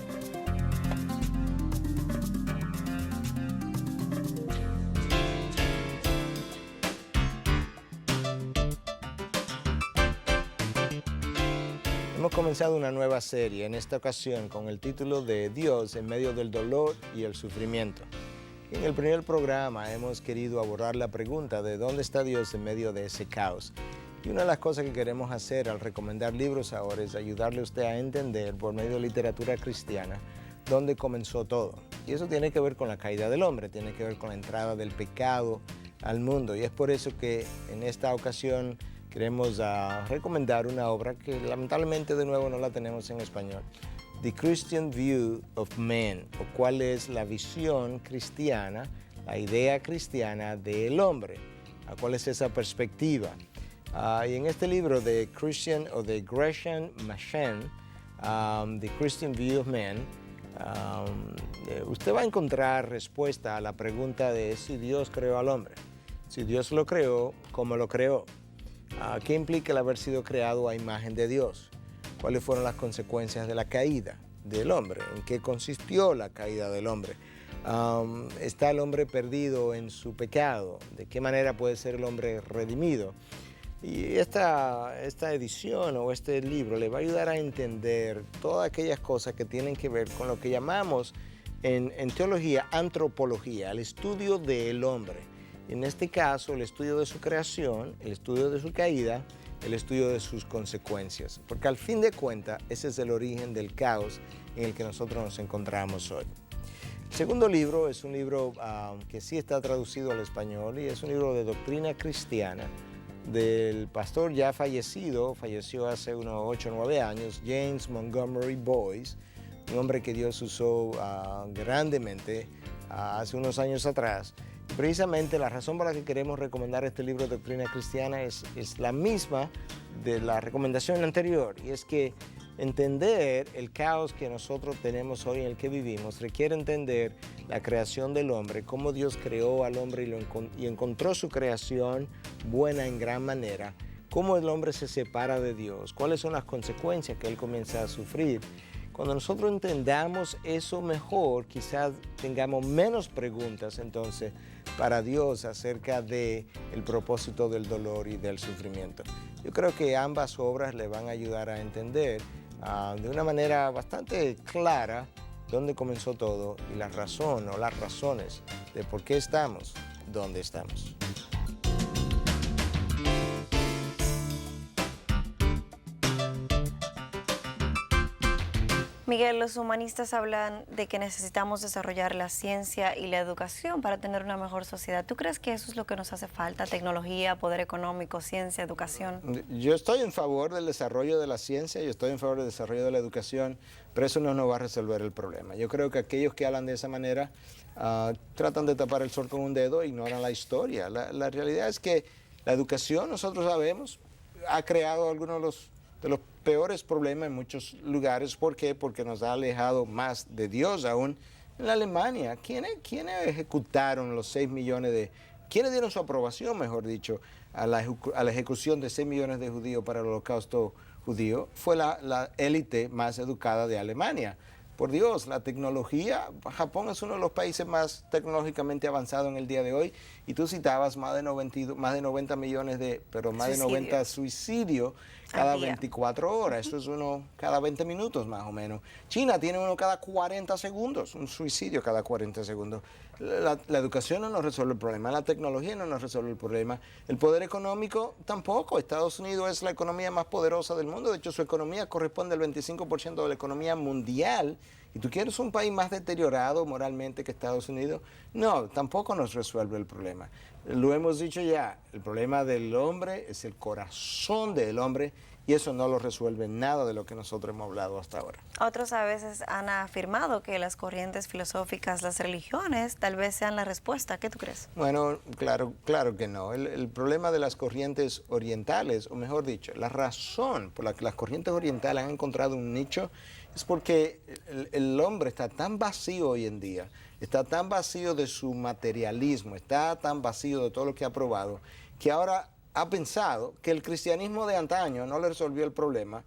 Hemos comenzado una nueva serie, en esta ocasión con el título de Dios en medio del dolor y el sufrimiento. En el primer programa hemos querido abordar la pregunta de dónde está Dios en medio de ese caos. Y una de las cosas que queremos hacer al recomendar libros ahora es ayudarle a usted a entender por medio de literatura cristiana dónde comenzó todo. Y eso tiene que ver con la caída del hombre, tiene que ver con la entrada del pecado al mundo. Y es por eso que en esta ocasión queremos recomendar una obra que lamentablemente de nuevo no la tenemos en español. The Christian View of Man, o cuál es la visión cristiana, la idea cristiana del hombre, cuál es esa perspectiva. Y en este libro de Christian o de Gresham Machen, The Christian View of Man, usted va a encontrar respuesta a la pregunta de si Dios creó al hombre. Si Dios lo creó, ¿cómo lo creó? ¿Qué implica el haber sido creado a imagen de Dios? ¿Cuáles fueron las consecuencias de la caída del hombre? ¿En qué consistió la caída del hombre? ¿Está el hombre perdido en su pecado? ¿De qué manera puede ser el hombre redimido? Y esta edición o este libro le va a ayudar a entender todas aquellas cosas que tienen que ver con lo que llamamos en teología antropología, el estudio del hombre. En este caso, el estudio de su creación, el estudio de su caída, el estudio de sus consecuencias. Porque al fin de cuentas, ese es el origen del caos en el que nosotros nos encontramos hoy. El segundo libro es un libro que sí está traducido al español y es un libro de doctrina cristiana del pastor ya fallecido, falleció hace unos 8 o 9 años, James Montgomery Boyce, un hombre que Dios usó grandemente hace unos años atrás. Precisamente la razón por la que queremos recomendar este libro de doctrina cristiana es la misma de la recomendación anterior, y es que entender el caos que nosotros tenemos hoy en el que vivimos requiere entender la creación del hombre, cómo Dios creó al hombre y encontró su creación buena en gran manera, cómo el hombre se separa de Dios, cuáles son las consecuencias que él comienza a sufrir. Cuando nosotros entendamos eso mejor, quizás tengamos menos preguntas entonces para Dios acerca del propósito del dolor y del sufrimiento. Yo creo que ambas obras le van a ayudar a entender de una manera bastante clara dónde comenzó todo y la razón o las razones de por qué estamos donde estamos. Miguel, los humanistas hablan de que necesitamos desarrollar la ciencia y la educación para tener una mejor sociedad. ¿Tú crees que eso es lo que nos hace falta? Tecnología, poder económico, ciencia, educación. Yo estoy en favor del desarrollo de la ciencia, yo estoy en favor del desarrollo de la educación, pero eso no nos va a resolver el problema. Yo creo que aquellos que hablan de esa manera tratan de tapar el sol con un dedo e ignoran la historia. La realidad es que la educación, nosotros sabemos, ha creado algunos de los de los peores problemas en muchos lugares. ¿Por qué? Porque nos ha alejado más de Dios aún. En la Alemania, ¿quiénes ejecutaron los 6 millones de... ¿Quiénes dieron su aprobación, mejor dicho, a la ejecución de 6 millones de judíos para el holocausto judío? Fue la élite más educada de Alemania. Por Dios, la tecnología, Japón es uno de los países más tecnológicamente avanzados en el día de hoy, y tú citabas más de 90 millones más de 90 suicidios cada 24 horas. Eso es uno cada 20 minutos más o menos. China tiene uno cada 40 segundos, un suicidio cada 40 segundos. La educación no nos resuelve el problema, la tecnología no nos resuelve el problema, el poder económico tampoco. Estados Unidos es la economía más poderosa del mundo, de hecho su economía corresponde al 25% de la economía mundial. ¿Y tú quieres un país más deteriorado moralmente que Estados Unidos? No, tampoco nos resuelve el problema. Lo hemos dicho ya, el problema del hombre es el corazón del hombre, y eso no lo resuelve nada de lo que nosotros hemos hablado hasta ahora. Otros a veces han afirmado que las corrientes filosóficas, las religiones, tal vez sean la respuesta. ¿Qué tú crees? Bueno, claro que no. El problema de las corrientes orientales, o mejor dicho, la razón por la que las corrientes orientales han encontrado un nicho es porque el hombre está tan vacío hoy en día, está tan vacío de su materialismo, está tan vacío de todo lo que ha probado, que ahora ha pensado que el cristianismo de antaño no le resolvió el problema,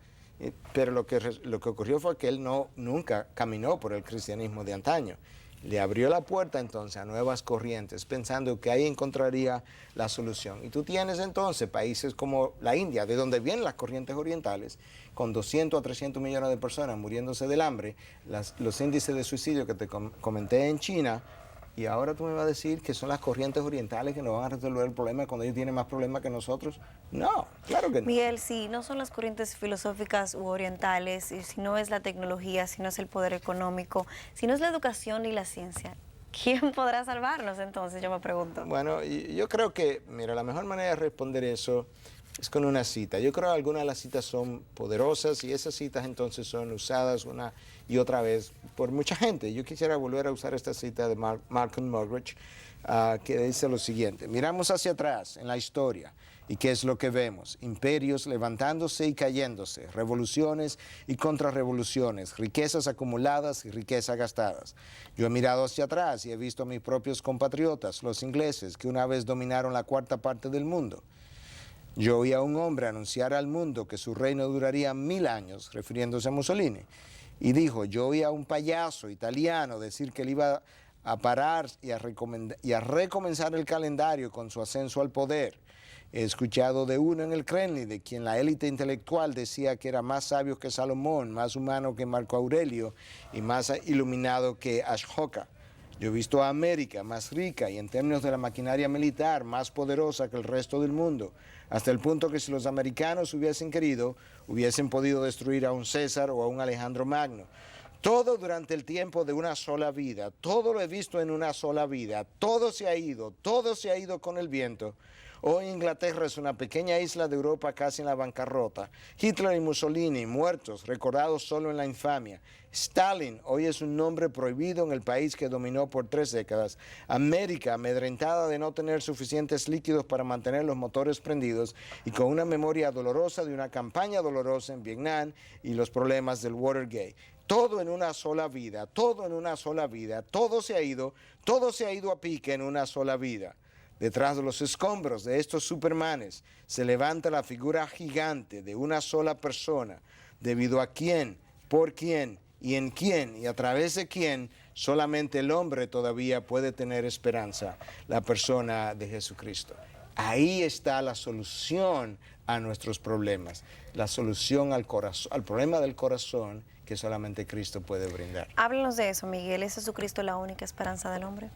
pero lo que ocurrió fue que él nunca caminó por el cristianismo de antaño. Le abrió la puerta entonces a nuevas corrientes, pensando que ahí encontraría la solución. Y tú tienes entonces países como la India, de donde vienen las corrientes orientales, con 200 a 300 millones de personas muriéndose del hambre, los índices de suicidio que te comenté en China. Y ahora tú me vas a decir que son las corrientes orientales que nos van a resolver el problema cuando ellos tienen más problemas que nosotros. No, claro que no. Miguel, si no son las corrientes filosóficas u orientales, y si no es la tecnología, si no es el poder económico, si no es la educación y la ciencia, ¿quién podrá salvarnos entonces? Yo me pregunto. Bueno, yo creo que, mira, la mejor manera de responder eso es con una cita. Yo creo que algunas de las citas son poderosas y esas citas entonces son usadas una y otra vez por mucha gente. Yo quisiera volver a usar esta cita de Malcolm Muggeridge, que dice lo siguiente: miramos hacia atrás en la historia y ¿qué es lo que vemos? Imperios levantándose y cayéndose, revoluciones y contrarrevoluciones, riquezas acumuladas y riquezas gastadas. Yo he mirado hacia atrás y he visto a mis propios compatriotas, los ingleses, que una vez dominaron la cuarta parte del mundo. Yo oí a un hombre anunciar al mundo que su reino duraría 1000 años, refiriéndose a Mussolini. Y dijo, yo oí a un payaso italiano decir que él iba a parar y a recomenzar el calendario con su ascenso al poder. He escuchado de uno en el Kremlin, de quien la élite intelectual decía que era más sabio que Salomón, más humano que Marco Aurelio y más iluminado que Ashoka. Yo he visto a América más rica y en términos de la maquinaria militar más poderosa que el resto del mundo, hasta el punto que si los americanos hubiesen querido, hubiesen podido destruir a un César o a un Alejandro Magno. Todo durante el tiempo de una sola vida, todo lo he visto en una sola vida, todo se ha ido con el viento. Hoy Inglaterra es una pequeña isla de Europa casi en la bancarrota. Hitler y Mussolini muertos, recordados solo en la infamia. Stalin hoy es un nombre prohibido en el país que dominó por 3 décadas. América amedrentada de no tener suficientes líquidos para mantener los motores prendidos y con una memoria dolorosa de una campaña dolorosa en Vietnam y los problemas del Watergate. Todo en una sola vida, todo en una sola vida, todo se ha ido a pique en una sola vida. Detrás de los escombros de estos supermanes se levanta la figura gigante de una sola persona, debido a quién, por quién y en quién y a través de quién solamente el hombre todavía puede tener esperanza, la persona de Jesucristo. Ahí está la solución a nuestros problemas, la solución al problema del corazón que solamente Cristo puede brindar. Háblanos de eso, Miguel. ¿Es Jesucristo la única esperanza del hombre?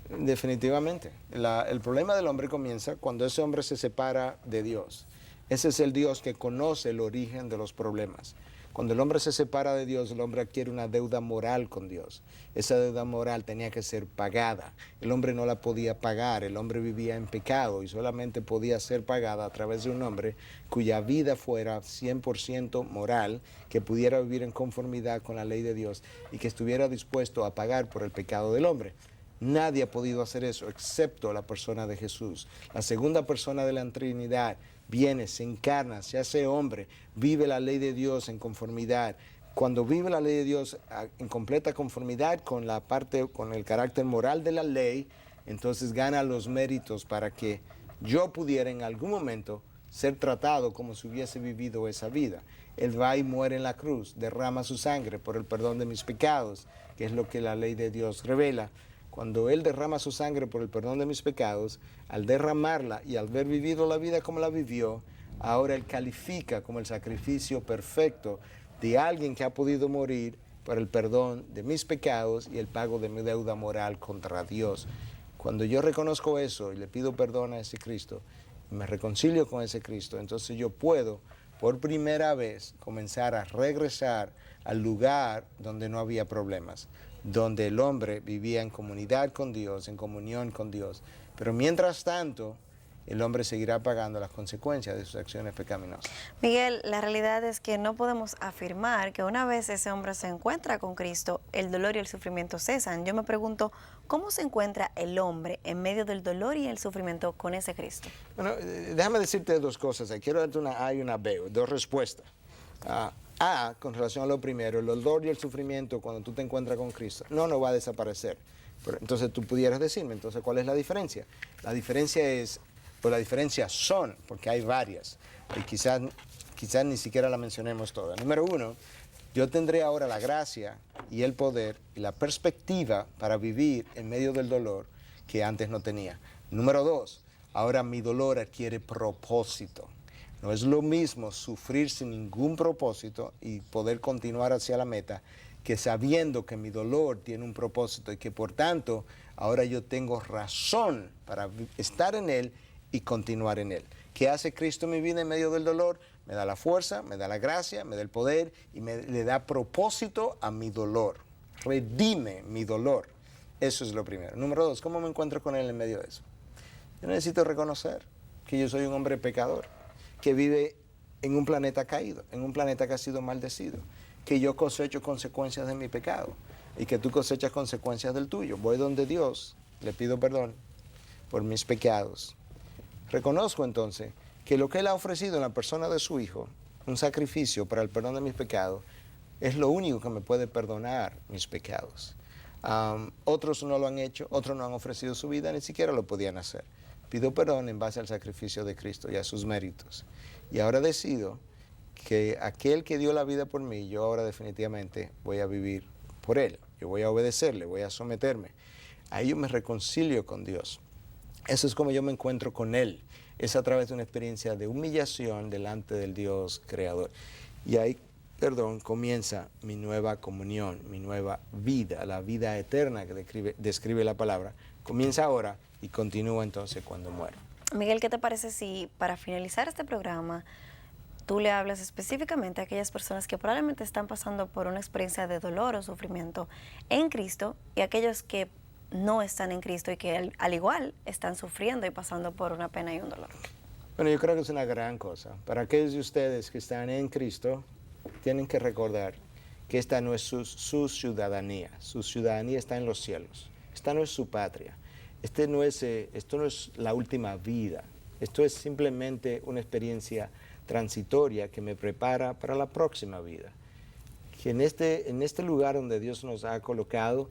Definitivamente. El problema del hombre comienza cuando ese hombre se separa de Dios. Ese es el Dios que conoce el origen de los problemas. Cuando el hombre se separa de Dios, el hombre adquiere una deuda moral con Dios. Esa deuda moral tenía que ser pagada. El hombre no la podía pagar. El hombre vivía en pecado y solamente podía ser pagada a través de un hombre cuya vida fuera 100% moral, que pudiera vivir en conformidad con la ley de Dios y que estuviera dispuesto a pagar por el pecado del hombre. Nadie ha podido hacer eso excepto la persona de Jesús. La segunda persona de la Trinidad viene, se encarna, se hace hombre, vive la ley de Dios en conformidad. Cuando vive la ley de Dios en completa conformidad con la parte, con el carácter moral de la ley, entonces gana los méritos para que yo pudiera en algún momento ser tratado como si hubiese vivido esa vida. Él va y muere en la cruz, derrama su sangre por el perdón de mis pecados, que es lo que la ley de Dios revela. Cuando Él derrama su sangre por el perdón de mis pecados, al derramarla y al haber vivido la vida como la vivió, ahora Él califica como el sacrificio perfecto de alguien que ha podido morir por el perdón de mis pecados y el pago de mi deuda moral contra Dios. Cuando yo reconozco eso y le pido perdón a ese Cristo, y me reconcilio con ese Cristo, entonces yo puedo por primera vez comenzar a regresar al lugar donde no había problemas, donde el hombre vivía en comunidad con Dios, en comunión con Dios. Pero mientras tanto, el hombre seguirá pagando las consecuencias de sus acciones pecaminosas. Miguel, la realidad es que no podemos afirmar que una vez ese hombre se encuentra con Cristo, el dolor y el sufrimiento cesan. Yo me pregunto, ¿cómo se encuentra el hombre en medio del dolor y el sufrimiento con ese Cristo? Bueno, déjame decirte dos cosas. Quiero darte una A y una B, dos respuestas. A, con relación a lo primero, el dolor y el sufrimiento cuando tú te encuentras con Cristo, no va a desaparecer. Pero, entonces tú pudieras decirme, entonces, ¿cuál es la diferencia? La diferencia es, pues las diferencias son, porque hay varias, y quizás ni siquiera la mencionemos todas. Número uno, yo tendré ahora la gracia y el poder y la perspectiva para vivir en medio del dolor que antes no tenía. Número dos, ahora mi dolor adquiere propósito. No es lo mismo sufrir sin ningún propósito y poder continuar hacia la meta que sabiendo que mi dolor tiene un propósito y que por tanto ahora yo tengo razón para estar en él y continuar en él. ¿Qué hace Cristo en mi vida en medio del dolor? Me da la fuerza, me da la gracia, me da el poder y le da propósito a mi dolor. Redime mi dolor. Eso es lo primero. Número dos, ¿cómo me encuentro con él en medio de eso? Yo necesito reconocer que yo soy un hombre pecador, que vive en un planeta caído, en un planeta que ha sido maldecido, que yo cosecho consecuencias de mi pecado y que tú cosechas consecuencias del tuyo. Voy donde Dios, le pido perdón por mis pecados. Reconozco entonces que lo que Él ha ofrecido en la persona de su Hijo, un sacrificio para el perdón de mis pecados, es lo único que me puede perdonar mis pecados. Otros no lo han hecho, otros no han ofrecido su vida, ni siquiera lo podían hacer. Pido perdón en base al sacrificio de Cristo y a sus méritos. Y ahora decido que aquel que dio la vida por mí, yo ahora definitivamente voy a vivir por Él. Yo voy a obedecerle, voy a someterme. Ahí yo me reconcilio con Dios. Eso es como yo me encuentro con Él. Es a través de una experiencia de humillación delante del Dios creador. Y ahí, comienza mi nueva comunión, mi nueva vida, la vida eterna que describe la palabra. Comienza ahora y continúa entonces cuando muero. Miguel, ¿qué te parece si para finalizar este programa tú le hablas específicamente a aquellas personas que probablemente están pasando por una experiencia de dolor o sufrimiento en Cristo y aquellos que no están en Cristo y que al igual están sufriendo y pasando por una pena y un dolor? Bueno, yo creo que es una gran cosa. Para aquellos de ustedes que están en Cristo, tienen que recordar que esta no es su ciudadanía. Su ciudadanía está en los cielos. Esta no es su patria. Esto no es la última vida. Esto es simplemente una experiencia transitoria que me prepara para la próxima vida. Que en este lugar donde Dios nos ha colocado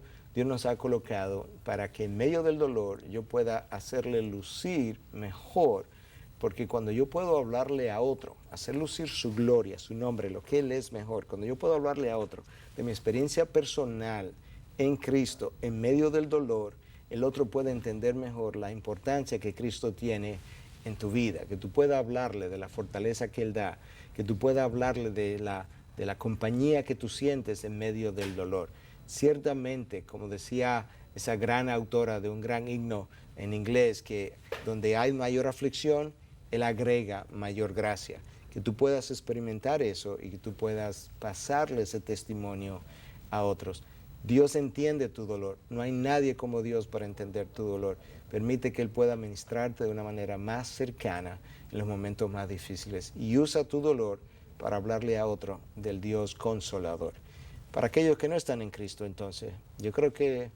para que en medio del dolor yo pueda hacerle lucir mejor, porque cuando yo puedo hablarle a otro, hacer lucir su gloria, su nombre, lo que Él es mejor, cuando yo puedo hablarle a otro de mi experiencia personal en Cristo, en medio del dolor, el otro puede entender mejor la importancia que Cristo tiene en tu vida, que tú puedas hablarle de la fortaleza que Él da, que tú puedas hablarle de la compañía que tú sientes en medio del dolor. Ciertamente, como decía esa gran autora de un gran himno en inglés, que donde hay mayor aflicción, Él agrega mayor gracia. Que tú puedas experimentar eso y que tú puedas pasarle ese testimonio a otros. Dios entiende tu dolor. No hay nadie como Dios para entender tu dolor. Permite que Él pueda ministrarte de una manera más cercana en los momentos más difíciles. Y usa tu dolor para hablarle a otro del Dios consolador. Para aquellos que no están en Cristo, entonces, yo creo que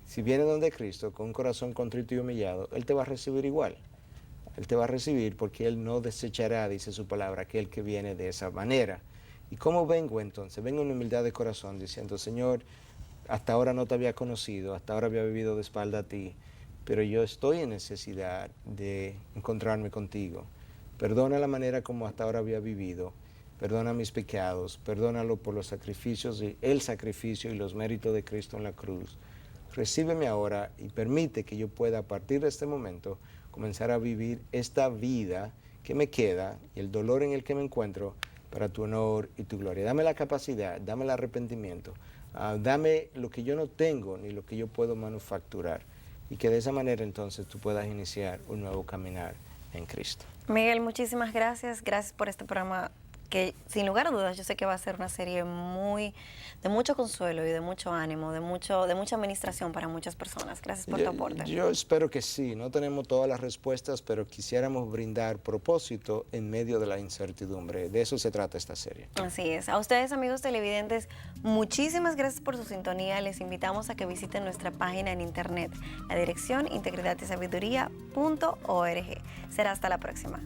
si vienes donde Cristo con un corazón contrito y humillado, Él te va a recibir igual. Él te va a recibir porque Él no desechará, dice su palabra, aquel que viene de esa manera. ¿Y cómo vengo entonces? Vengo en humildad de corazón diciendo, Señor, hasta ahora no te había conocido, hasta ahora había vivido de espalda a ti, pero yo estoy en necesidad de encontrarme contigo. Perdona la manera como hasta ahora había vivido, perdona mis pecados, perdónalo por los sacrificios, el sacrificio y los méritos de Cristo en la cruz. Recíbeme ahora y permite que yo pueda a partir de este momento comenzar a vivir esta vida que me queda y el dolor en el que me encuentro para tu honor y tu gloria. Dame la capacidad, dame el arrepentimiento, dame lo que yo no tengo ni lo que yo puedo manufacturar y que de esa manera entonces tú puedas iniciar un nuevo caminar en Cristo. Miguel, muchísimas gracias. Gracias por este programa que sin lugar a dudas yo sé que va a ser una serie de mucho consuelo y de mucho ánimo, de mucha administración para muchas personas. Gracias por tu aporte. Yo espero que sí, no tenemos todas las respuestas, pero quisiéramos brindar propósito en medio de la incertidumbre. De eso se trata esta serie. Así es. A ustedes, amigos televidentes, muchísimas gracias por su sintonía. Les invitamos a que visiten nuestra página en internet, la dirección integridadysabiduría.org. Será hasta la próxima.